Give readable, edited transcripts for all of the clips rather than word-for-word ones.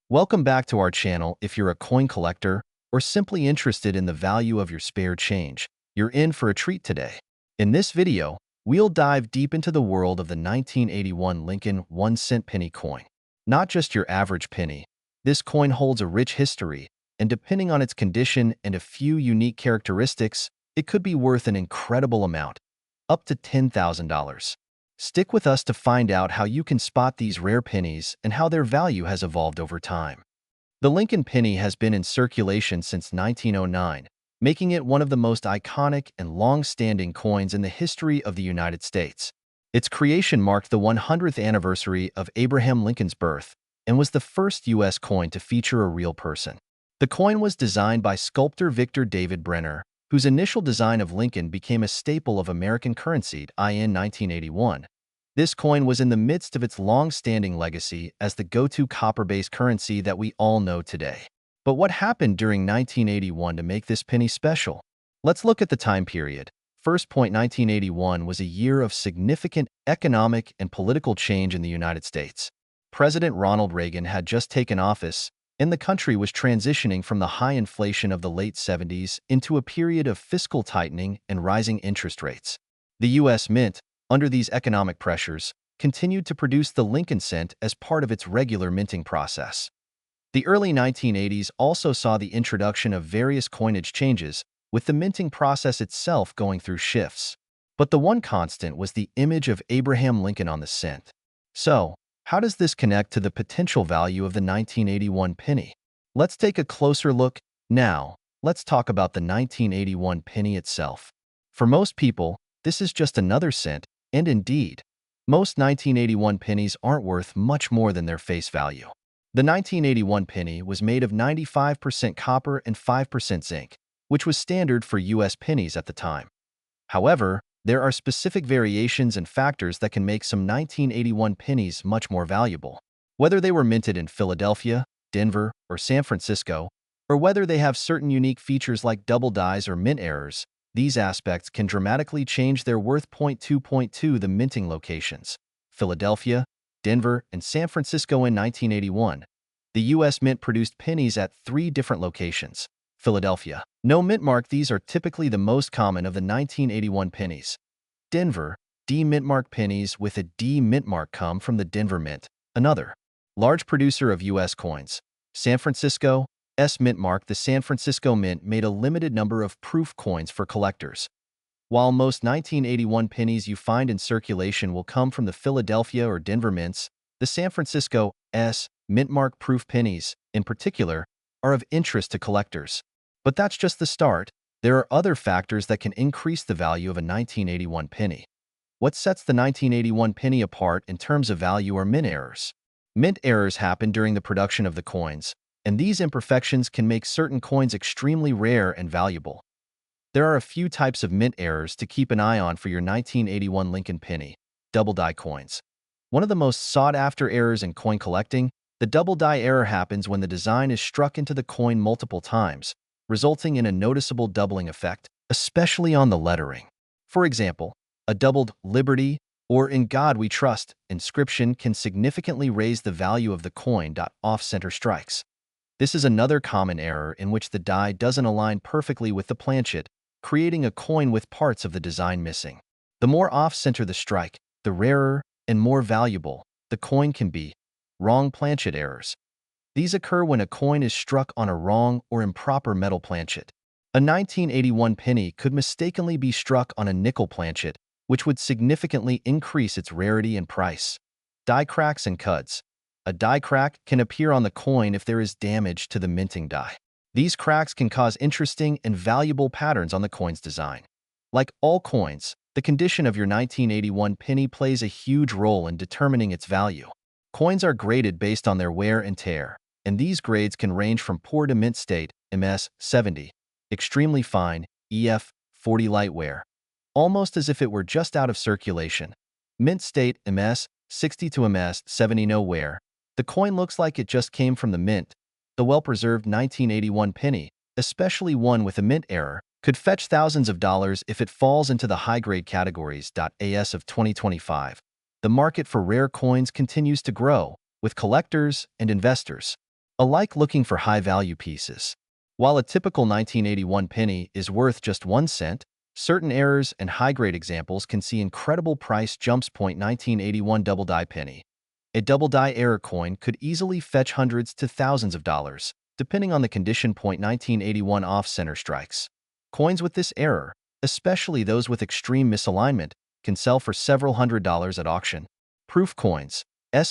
Welcome back to our channel. If you're a coin collector or simply interested in the value of your spare change, you're in for a treat today. In this video, we'll dive deep into the world of the 1981 Lincoln 1-cent penny coin. Not just your average penny, this coin holds a rich history, and depending on its condition and a few unique characteristics, it could be worth an incredible amount, up to $10,000. Stick with us to find out how you can spot these rare pennies and how their value has evolved over time. The Lincoln penny has been in circulation since 1909, making it one of the most iconic and long-standing coins in the history of the United States. Its creation marked the 100th anniversary of Abraham Lincoln's birth and was the first U.S. coin to feature a real person. The coin was designed by sculptor Victor David Brenner, whose initial design of Lincoln became a staple of American currency in 1981. This coin was in the midst of its long-standing legacy as the go-to copper-based currency that we all know today. But what happened during 1981 to make this penny special? Let's look at the time period. First point, 1981 was a year of significant economic and political change in the United States. President Ronald Reagan had just taken office, and the country was transitioning from the high inflation of the late 70s into a period of fiscal tightening and rising interest rates. The U.S. Mint, under these economic pressures, continued to produce the Lincoln cent as part of its regular minting process. The early 1980s also saw the introduction of various coinage changes, with the minting process itself going through shifts. But the one constant was the image of Abraham Lincoln on the cent. So, how does this connect to the potential value of the 1981 penny? Let's take a closer look. Now, let's talk about the 1981 penny itself. For most people, this is just another cent, and indeed, most 1981 pennies aren't worth much more than their face value. The 1981 penny was made of 95% copper and 5% zinc, which was standard for U.S. pennies at the time. However, there are specific variations and factors that can make some 1981 pennies much more valuable. Whether they were minted in Philadelphia, Denver, or San Francisco, or whether they have certain unique features like double dies or mint errors, these aspects can dramatically change their worth. 2.2 The minting locations: Philadelphia, Denver, and San Francisco. In 1981, the U.S. Mint produced pennies at 3 different locations. Philadelphia, no mint mark. These are typically the most common of the 1981 pennies. Denver, D mint mark pennies with a D mint mark come from the Denver Mint, another large producer of U.S. coins. San Francisco, S mint mark. The San Francisco Mint made a limited number of proof coins for collectors. While most 1981 pennies you find in circulation will come from the Philadelphia or Denver mints, the San Francisco S mint mark proof pennies, in particular, are of interest to collectors. But that's just the start. There are other factors that can increase the value of a 1981 penny. What sets the 1981 penny apart in terms of value are mint errors. Mint errors happen during the production of the coins, and these imperfections can make certain coins extremely rare and valuable. There are a few types of mint errors to keep an eye on for your 1981 Lincoln penny. Double die coins. One of the most sought-after errors in coin collecting, the double die error happens when the design is struck into the coin multiple times, resulting in a noticeable doubling effect, especially on the lettering. For example, a doubled "Liberty" or "In God We Trust" inscription can significantly raise the value of the coin. Off-center strikes. This is another common error in which the die doesn't align perfectly with the planchet, creating a coin with parts of the design missing. The more off-center the strike, the rarer and more valuable the coin can be. Wrong planchet errors. These occur when a coin is struck on a wrong or improper metal planchet. A 1981 penny could mistakenly be struck on a nickel planchet, which would significantly increase its rarity and price. Die cracks and cuts. A die crack can appear on the coin if there is damage to the minting die. These cracks can cause interesting and valuable patterns on the coin's design. Like all coins, the condition of your 1981 penny plays a huge role in determining its value. Coins are graded based on their wear and tear, and these grades can range from poor to mint state, MS 70, extremely fine, EF 40 light wear, almost as if it were just out of circulation, mint state, MS 60 to MS 70 no wear. The coin looks like it just came from the mint. The well-preserved 1981 penny, especially one with a mint error, could fetch thousands of dollars if it falls into the high-grade categories. As of 2025, the market for rare coins continues to grow, with collectors and investors alike looking for high-value pieces. While a typical 1981 penny is worth just 1 cent, certain errors and high-grade examples can see incredible price jumps. 1981 double-die penny. A double-die error coin could easily fetch hundreds to thousands of dollars, depending on the condition. 1981 off-center strikes. Coins with this error, especially those with extreme misalignment, can sell for several $100s at auction. Proof coins.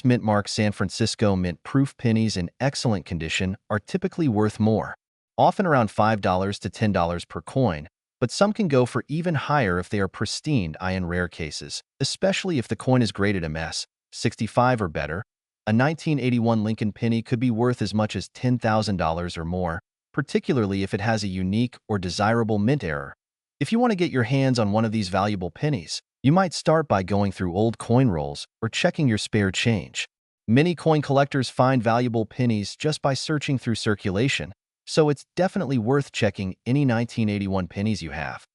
Mint mark San Francisco Mint proof pennies in excellent condition are typically worth more, often around $5 to $10 per coin, but some can go for even higher if they are pristine in rare cases, especially if the coin is graded MS 65 or better. A 1981 Lincoln penny could be worth as much as $10,000 or more, particularly if it has a unique or desirable mint error. If you want to get your hands on one of these valuable pennies, you might start by going through old coin rolls or checking your spare change. Many coin collectors find valuable pennies just by searching through circulation, so it's definitely worth checking any 1981 pennies you have.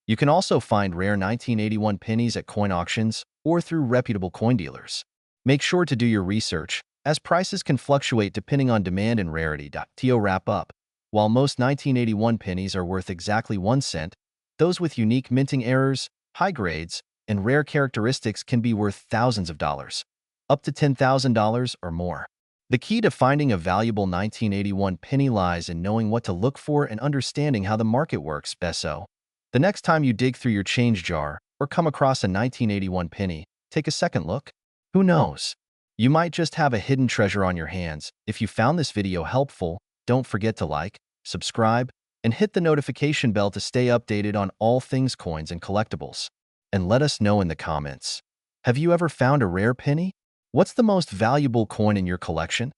You can also find rare 1981 pennies at coin auctions or through reputable coin dealers. Make sure to do your research, as prices can fluctuate depending on demand and rarity. To wrap up, while most 1981 pennies are worth exactly 1 cent, those with unique minting errors, high grades, and rare characteristics can be worth thousands of dollars, up to $10,000 or more. The key to finding a valuable 1981 penny lies in knowing what to look for and understanding how the market works. So, the next time you dig through your change jar or come across a 1981 penny, take a second look. Who knows? You might just have a hidden treasure on your hands. If you found this video helpful, don't forget to like, subscribe, and hit the notification bell to stay updated on all things coins and collectibles. And let us know in the comments. Have you ever found a rare penny? What's the most valuable coin in your collection?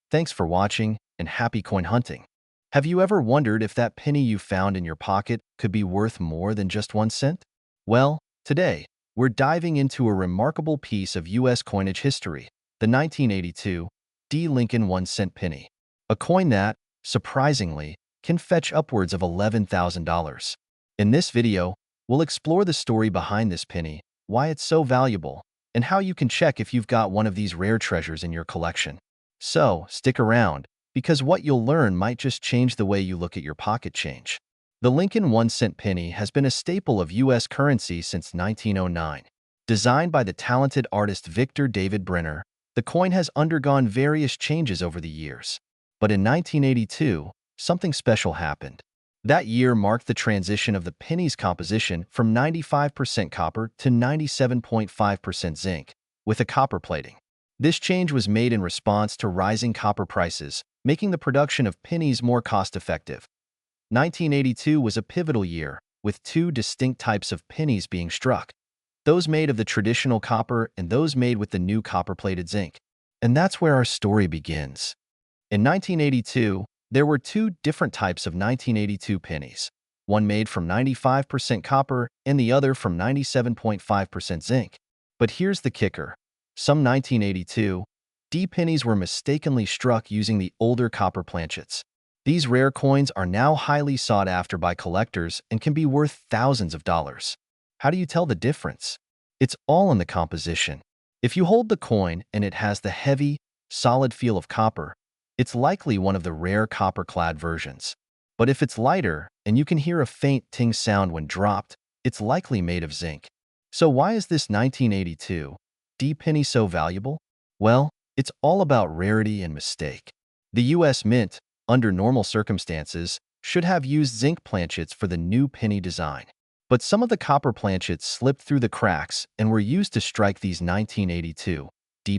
Thanks for watching, and happy coin hunting. Have you ever wondered if that penny you found in your pocket could be worth more than just 1 cent? Well, today, we're diving into a remarkable piece of U.S. coinage history, the 1982 Lincoln 1-cent penny. A coin that, surprisingly, can fetch upwards of $11,000. In this video, we'll explore the story behind this penny, why it's so valuable, and how you can check if you've got one of these rare treasures in your collection. So, stick around, because what you'll learn might just change the way you look at your pocket change. The Lincoln 1-cent penny has been a staple of U.S. currency since 1909. Designed by the talented artist Victor David Brenner, the coin has undergone various changes over the years. But in 1982, something special happened. That year marked the transition of the penny's composition from 95% copper to 97.5% zinc, with a copper plating. This change was made in response to rising copper prices, making the production of pennies more cost-effective. 1982 was a pivotal year, with two distinct types of pennies being struck, those made of the traditional copper and those made with the new copper-plated zinc. And that's where our story begins. In 1982, there were two different types of 1982 pennies, one made from 95% copper and the other from 97.5% zinc. But here's the kicker. Some 1982 pennies were mistakenly struck using the older copper planchets. These rare coins are now highly sought after by collectors and can be worth thousands of dollars. How do you tell the difference? It's all in the composition. If you hold the coin and it has the heavy, solid feel of copper, it's likely one of the rare copper-clad versions. But if it's lighter and you can hear a faint ting sound when dropped, it's likely made of zinc. So why is this 1982 penny so valuable? Well, it's all about rarity and mistake. The U.S. Mint, under normal circumstances, should have used zinc planchets for the new penny design. But some of the copper planchets slipped through the cracks and were used to strike these 1982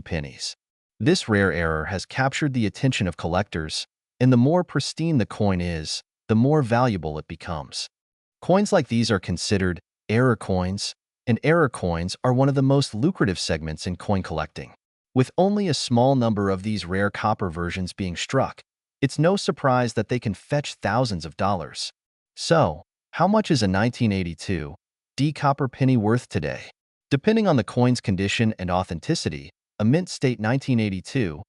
pennies. This rare error has captured the attention of collectors, and the more pristine the coin is, the more valuable it becomes. Coins like these are considered error coins, and error coins are one of the most lucrative segments in coin collecting. With only a small number of these rare copper versions being struck, it's no surprise that they can fetch thousands of dollars. So, how much is a 1982 copper penny worth today? Depending on the coin's condition and authenticity, a mint state 1982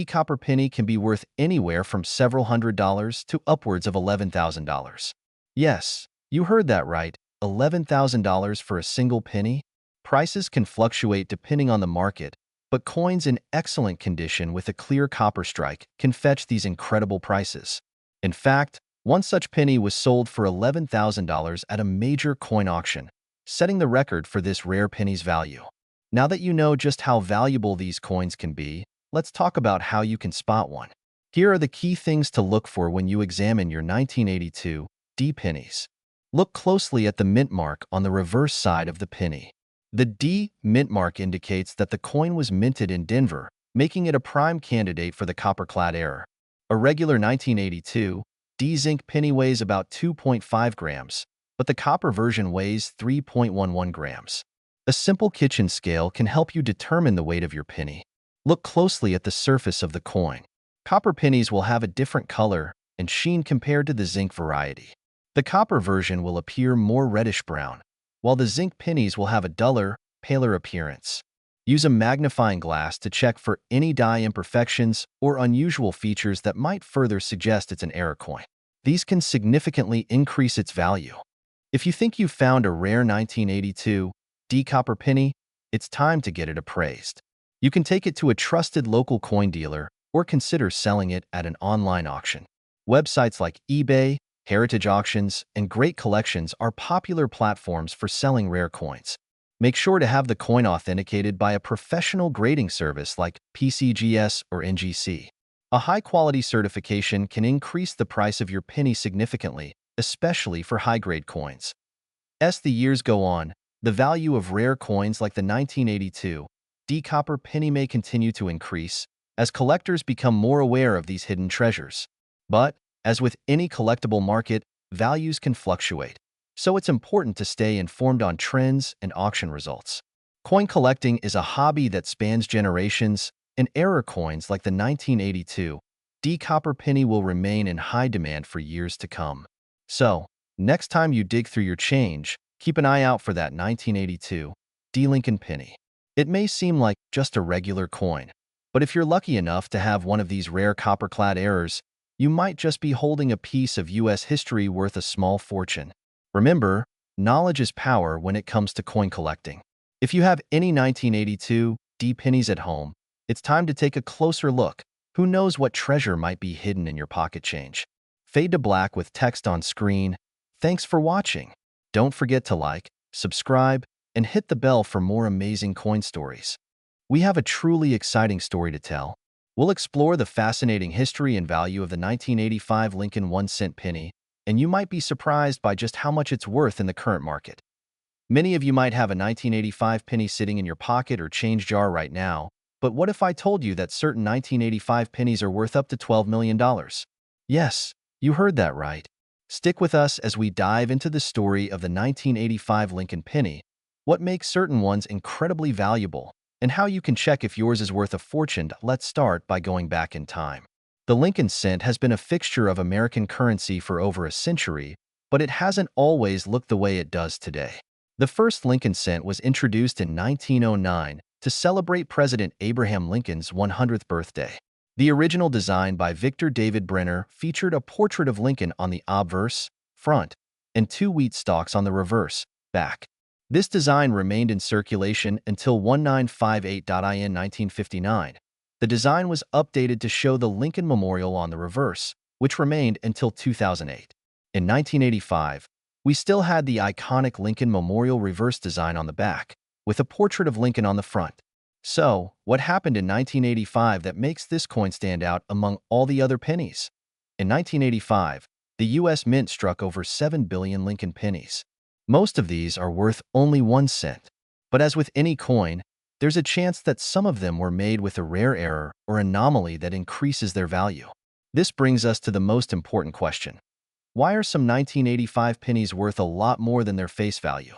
copper penny can be worth anywhere from several $100s to upwards of $11,000. Yes, you heard that right, $11,000 for a single penny? Prices can fluctuate depending on the market, but coins in excellent condition with a clear copper strike can fetch these incredible prices. In fact, one such penny was sold for $11,000 at a major coin auction, setting the record for this rare penny's value. Now that you know just how valuable these coins can be, let's talk about how you can spot one. Here are the key things to look for when you examine your 1982 D pennies. Look closely at the mint mark on the reverse side of the penny. The D mint mark indicates that the coin was minted in Denver, making it a prime candidate for the copper-clad era. A regular 1982 D zinc penny weighs about 2.5 grams, but the copper version weighs 3.11 grams. A simple kitchen scale can help you determine the weight of your penny. Look closely at the surface of the coin. Copper pennies will have a different color and sheen compared to the zinc variety. The copper version will appear more reddish-brown, while the zinc pennies will have a duller, paler appearance. Use a magnifying glass to check for any die imperfections or unusual features that might further suggest it's an error coin. These can significantly increase its value. If you think you've found a rare 1982 D copper penny, it's time to get it appraised. You can take it to a trusted local coin dealer or consider selling it at an online auction. Websites like eBay, Heritage Auctions, and Great Collections are popular platforms for selling rare coins. Make sure to have the coin authenticated by a professional grading service like PCGS or NGC. A high-quality certification can increase the price of your penny significantly, especially for high-grade coins. As the years go on, the value of rare coins like the 1982 D copper penny may continue to increase as collectors become more aware of these hidden treasures. But, as with any collectible market, values can fluctuate, so it's important to stay informed on trends and auction results. Coin collecting is a hobby that spans generations, and error coins like the 1982 D copper penny will remain in high demand for years to come. So, next time you dig through your change, keep an eye out for that 1982 D Lincoln penny. It may seem like just a regular coin, but if you're lucky enough to have one of these rare copper-clad errors, you might just be holding a piece of U.S. history worth a small fortune. Remember, knowledge is power when it comes to coin collecting. If you have any 1982 D pennies at home, it's time to take a closer look. Who knows what treasure might be hidden in your pocket change? Fade to black with text on screen. Thanks for watching. Don't forget to like, subscribe, and hit the bell for more amazing coin stories. We have a truly exciting story to tell. We'll explore the fascinating history and value of the 1985 Lincoln 1-cent penny, and you might be surprised by just how much it's worth in the current market. Many of you might have a 1985 penny sitting in your pocket or change jar right now, but what if I told you that certain 1985 pennies are worth up to $12 million? Yes, you heard that right. Stick with us as we dive into the story of the 1985 Lincoln penny, what makes certain ones incredibly valuable, and how you can check if yours is worth a fortune. Let's start by going back in time. The Lincoln cent has been a fixture of American currency for over a century, but it hasn't always looked the way it does today. The first Lincoln cent was introduced in 1909 to celebrate President Abraham Lincoln's 100th birthday. The original design by Victor David Brenner featured a portrait of Lincoln on the obverse, front, and 2 wheat stalks on the reverse, back. This design remained in circulation until 1958 in 1959. The design was updated to show the Lincoln Memorial on the reverse, which remained until 2008. In 1985, we still had the iconic Lincoln Memorial reverse design on the back, with a portrait of Lincoln on the front. So, what happened in 1985 that makes this coin stand out among all the other pennies? In 1985, the U.S. Mint struck over 7 billion Lincoln pennies. Most of these are worth only 1 cent. But as with any coin, there's a chance that some of them were made with a rare error or anomaly that increases their value. This brings us to the most important question. Why are some 1985 pennies worth a lot more than their face value?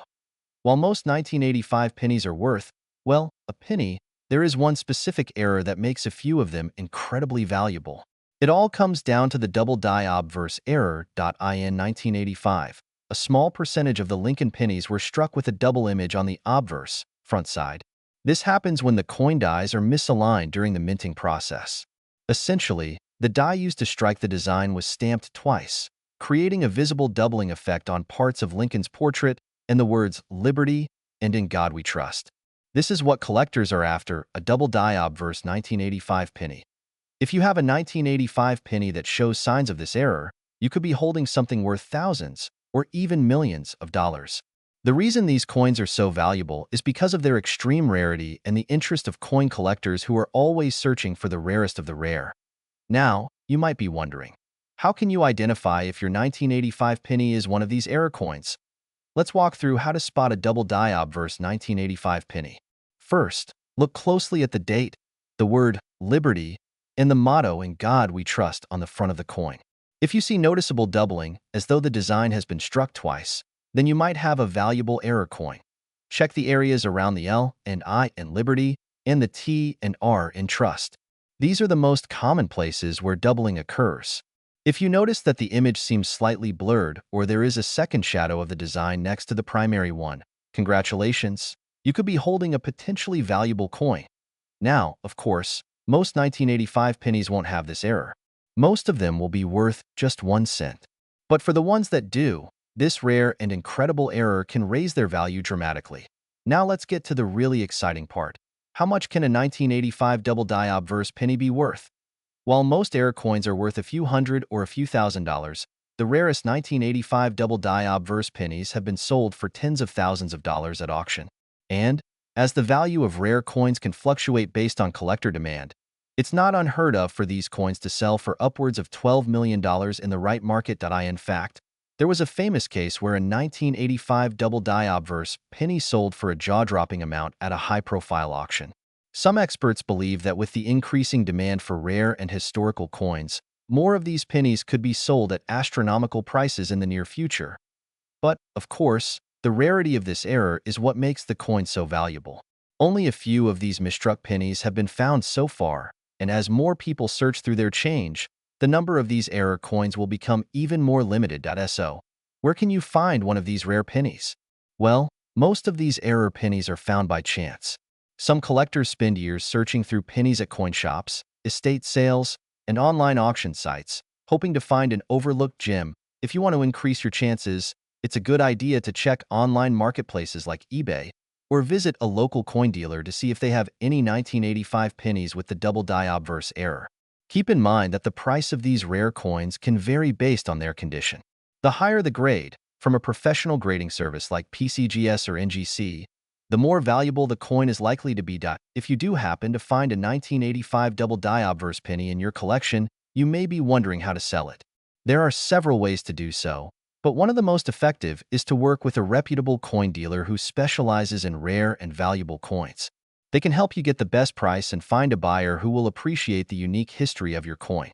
While most 1985 pennies are worth, well, a penny, there is one specific error that makes a few of them incredibly valuable. It all comes down to the double die obverse error. In 1985, a small percentage of the Lincoln pennies were struck with a double image on the obverse, front side. This happens when the coin dies are misaligned during the minting process. Essentially, the die used to strike the design was stamped twice, creating a visible doubling effect on parts of Lincoln's portrait and the words "Liberty" and "In God We Trust." This is what collectors are after, a double die obverse 1985 penny. If you have a 1985 penny that shows signs of this error, you could be holding something worth thousands or even millions of dollars. The reason these coins are so valuable is because of their extreme rarity and the interest of coin collectors who are always searching for the rarest of the rare. Now, you might be wondering, how can you identify if your 1985 penny is one of these error coins? Let's walk through how to spot a double die obverse 1985 penny. First, look closely at the date, the word liberty, and the motto "In God We Trust" on the front of the coin. If you see noticeable doubling, as though the design has been struck twice, then you might have a valuable error coin. Check the areas around the L and I in liberty and the T and R in trust. These are the most common places where doubling occurs. If you notice that the image seems slightly blurred or there is a second shadow of the design next to the primary one, congratulations, you could be holding a potentially valuable coin. Now, of course, most 1985 pennies won't have this error. Most of them will be worth just 1 cent. But for the ones that do, this rare and incredible error can raise their value dramatically. Now let's get to the really exciting part. How much can a 1985 double die obverse penny be worth? While most error coins are worth a few hundred or a few $1,000s, the rarest 1985 double die obverse pennies have been sold for tens of thousands of dollars at auction. And, as the value of rare coins can fluctuate based on collector demand, it's not unheard of for these coins to sell for upwards of $12 million in the right market. In fact, there was a famous case where a 1985 double die obverse penny sold for a jaw-dropping amount at a high-profile auction. Some experts believe that with the increasing demand for rare and historical coins, more of these pennies could be sold at astronomical prices in the near future. But, of course, the rarity of this error is what makes the coin so valuable. Only a few of these misstruck pennies have been found so far, and as more people search through their change, the number of these error coins will become even more limited. So, where can you find one of these rare pennies? Well, most of these error pennies are found by chance. Some collectors spend years searching through pennies at coin shops, estate sales, and online auction sites, hoping to find an overlooked gem. If you want to increase your chances, it's a good idea to check online marketplaces like eBay or visit a local coin dealer to see if they have any 1985 pennies with the double die obverse error. Keep in mind that the price of these rare coins can vary based on their condition. The higher the grade, from a professional grading service like PCGS or NGC, the more valuable the coin is likely to be. If you do happen to find a 1985 double die obverse penny in your collection, you may be wondering how to sell it. There are several ways to do so, but one of the most effective is to work with a reputable coin dealer who specializes in rare and valuable coins. They can help you get the best price and find a buyer who will appreciate the unique history of your coin.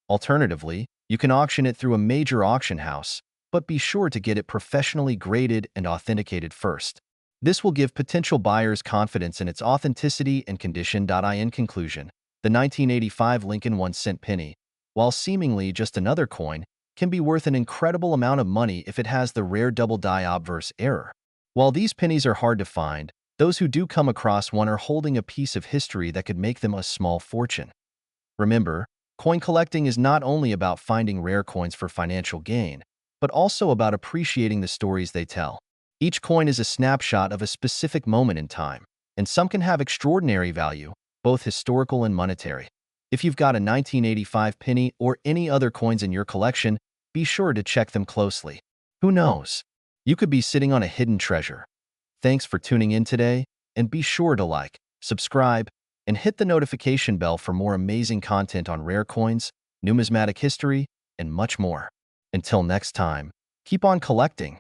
Alternatively, you can auction it through a major auction house, but be sure to get it professionally graded and authenticated first. This will give potential buyers confidence in its authenticity and condition. In conclusion, the 1985 Lincoln 1-cent penny, while seemingly just another coin, can be worth an incredible amount of money if it has the rare double die obverse error. While these pennies are hard to find, those who do come across one are holding a piece of history that could make them a small fortune. Remember, coin collecting is not only about finding rare coins for financial gain, but also about appreciating the stories they tell. Each coin is a snapshot of a specific moment in time, and some can have extraordinary value, both historical and monetary. If you've got a 1985 penny or any other coins in your collection, be sure to check them closely. Who knows? You could be sitting on a hidden treasure. Thanks for tuning in today, and be sure to like, subscribe, and hit the notification bell for more amazing content on rare coins, numismatic history, and much more. Until next time, keep on collecting.